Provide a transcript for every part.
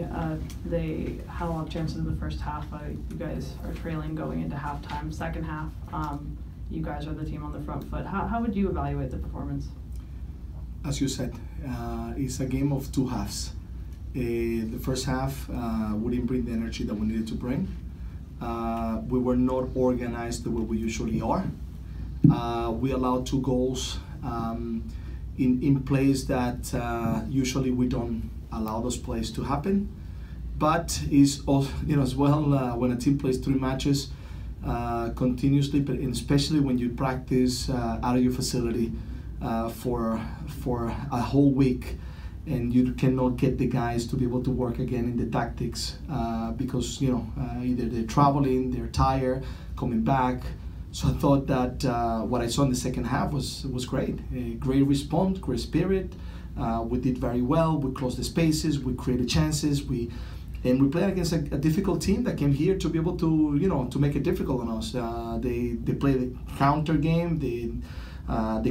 obviously they had a lot of chances in the first half. You guys are trailing going into halftime. Second half, you guys are the team on the front foot. How would you evaluate the performance? As you said, it's a game of two halves. The first half, we didn't bring the energy that we needed to bring. We were not organized the way we usually are. We allowed 2 goals in plays that usually we don't allow those plays to happen. But is also, as well, when a team plays 3 matches continuously, but especially when you practice out of your facility for a whole week, and you cannot get the guys to be able to work again in the tactics because either they're traveling, they're tired, coming back. So I thought that what I saw in the second half was great. A great response, great spirit. We did very well. We closed the spaces. We created chances. We played against a difficult team that came here to be able to to make it difficult on us. They played the counter game. They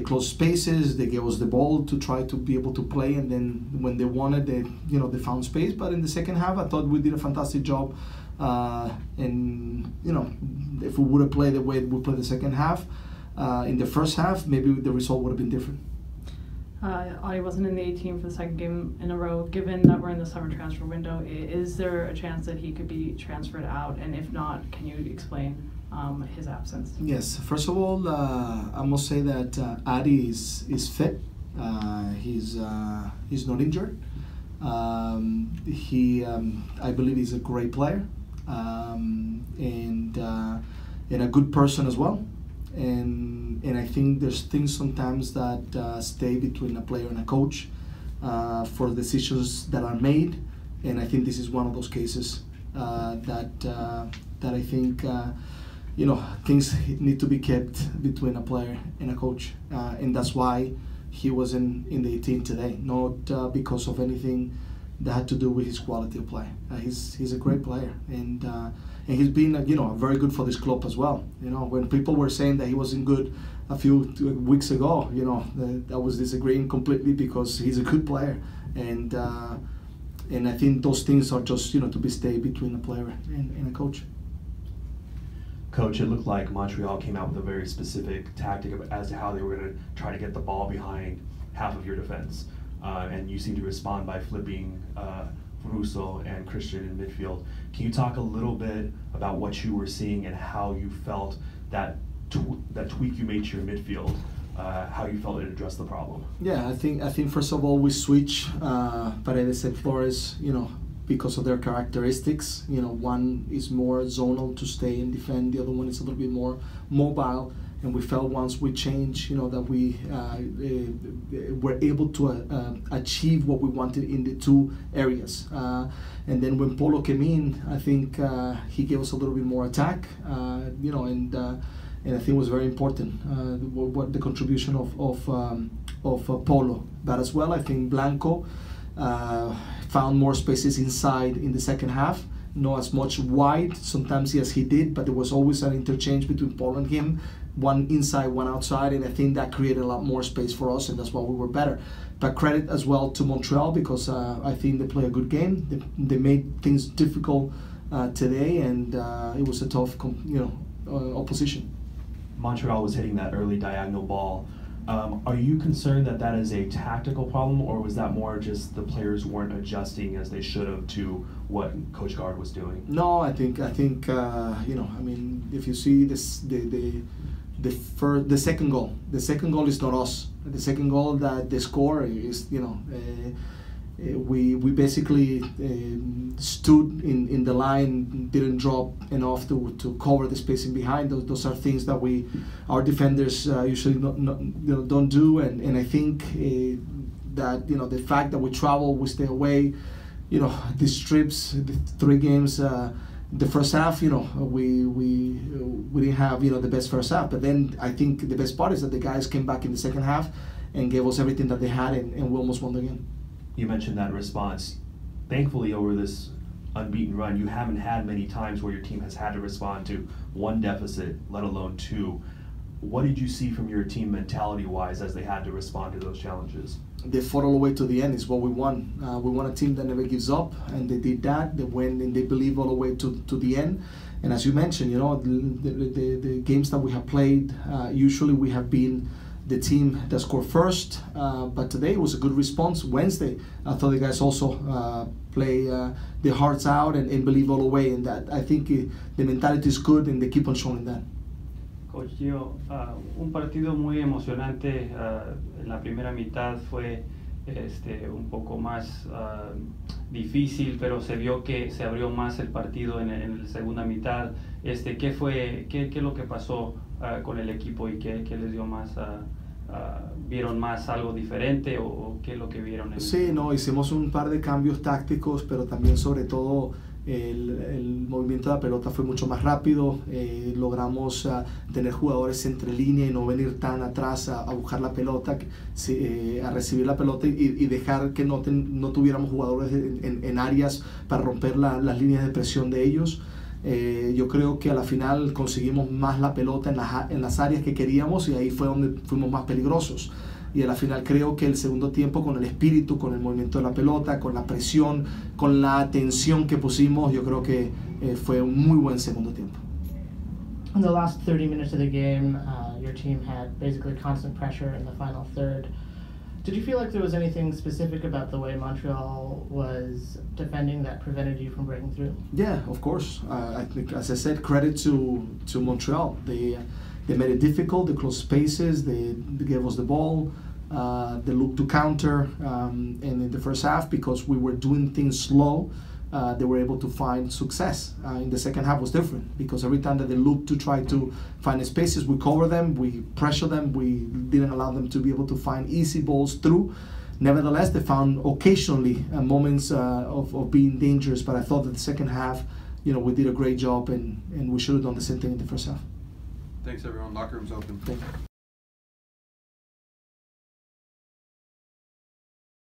closed spaces. They gave us the ball to try to be able to play, and then when they wanted, they found space. But in the second half, I thought we did a fantastic job. And if we would have played the way we played the second half, in the first half, maybe the result would have been different. Audie wasn't in the 18 for the second game in a row. Given that we're in the summer transfer window, is there a chance that he could be transferred out? And if not, can you explain his absence? Yes. First of all, I must say that Audie is fit. He's not injured. I believe he's a great player, and a good person as well. And I think there's things sometimes that stay between a player and a coach for decisions that are made, and I think this is one of those cases that I think things need to be kept between a player and a coach, and that's why he was in the 18 today, not because of anything that had to do with his quality of play. He's a great player, and he's been very good for this club as well. When people were saying that he wasn't good a few weeks ago, that was disagreeing completely, because he's a good player, and I think those things are just to be stayed between a player and a coach. Coach, it looked like Montreal came out with a very specific tactic as to how they were going to try to get the ball behind half of your defense. And you seem to respond by flipping Russo and Christian in midfield. Can you talk a little bit about what you were seeing and how you felt that tweak you made to your midfield, how you felt it addressed the problem? Yeah, I think first of all we switch Paredes and Flores, because of their characteristics. One is more zonal to stay and defend. The other one is a little bit more mobile. And we felt once we changed, that we were able to achieve what we wanted in the 2 areas. And then when Polo came in, I think he gave us a little bit more attack, and I think it was very important what the contribution of Polo. But as well, I think Blanco found more spaces inside in the second half. Not as much wide sometimes as he did, but there was always an interchange between Paul and him, one inside, one outside, and I think that created a lot more space for us, and that's why we were better. But credit as well to Montreal, because I think they play a good game. They made things difficult today, and it was a tough opposition. Montreal was hitting that early diagonal ball. Are you concerned that is a tactical problem, or was that more just the players weren't adjusting as they should have to what Coach Gard was doing? No, I think if you see this, the second goal is not us. The second goal that they score is we basically stood in the line, didn't drop enough to cover the spacing behind. Those are things that our defenders usually don't do, and I think that the fact that we travel, we stay away, these trips, the 3 games. The first half, we didn't have the best first half, but then I think the best part is that the guys came back in the second half and gave us everything that they had, and we almost won the game. You mentioned that response. Thankfully, over this unbeaten run, you haven't had many times where your team has had to respond to 1 deficit, let alone 2. what did you see from your team mentality-wise as they had to respond to those challenges? They fought all the way to the end. Is what we want. We want a team that never gives up, and they did that. They went and they believe all the way to the end. And as you mentioned, you know, the games that we have played, usually we have been the team that scored first, but today was a good response. Wednesday, I thought the guys also play their hearts out and believe all the way, and that I think the mentality is good and they keep on showing that. Coach Gio, un partido muy emocionante. En la primera mitad fue un poco más difícil, pero se vio que se abrió más el partido en la segunda mitad. ¿Qué es lo que pasó con el equipo y qué les dio más? ¿Vieron más algo diferente o qué es lo que vieron? Sí, no, hicimos un par de cambios tácticos, pero también sobre todo el movimiento de la pelota fue mucho más rápido. Logramos tener jugadores entre línea y no venir tan atrás a buscar la pelota, a recibir la pelota y dejar que no tuviéramos jugadores en áreas para romper las líneas de presión de ellos. Yo creo que a la final conseguimos más la pelota en las áreas que queríamos y ahí fue donde fuimos más peligrosos. Y a la final creo que el segundo tiempo, con el espíritu, con el movimiento de la pelota, con la presión, con la atención que pusimos, yo creo que fue un muy buen segundo tiempo. In the last 30 minutes of the game, your team had basically constant pressure in the final third. Did you feel like there was anything specific about the way Montreal was defending that prevented you from breaking through? Yeah, of course. I think, as I said, credit to Montreal. They made it difficult. They closed spaces. They gave us the ball. They looked to counter. And in the first half, because we were doing things slow, they were able to find success. In the second half was different, because every time that they looked to try to find spaces, we cover them, we pressure them, we didn't allow them to be able to find easy balls through. Nevertheless, they found occasionally moments of being dangerous, but I thought that the second half, you know, we did a great job, and we should have done the same thing in the first half. Thanks, everyone. Locker room's open. Thank you.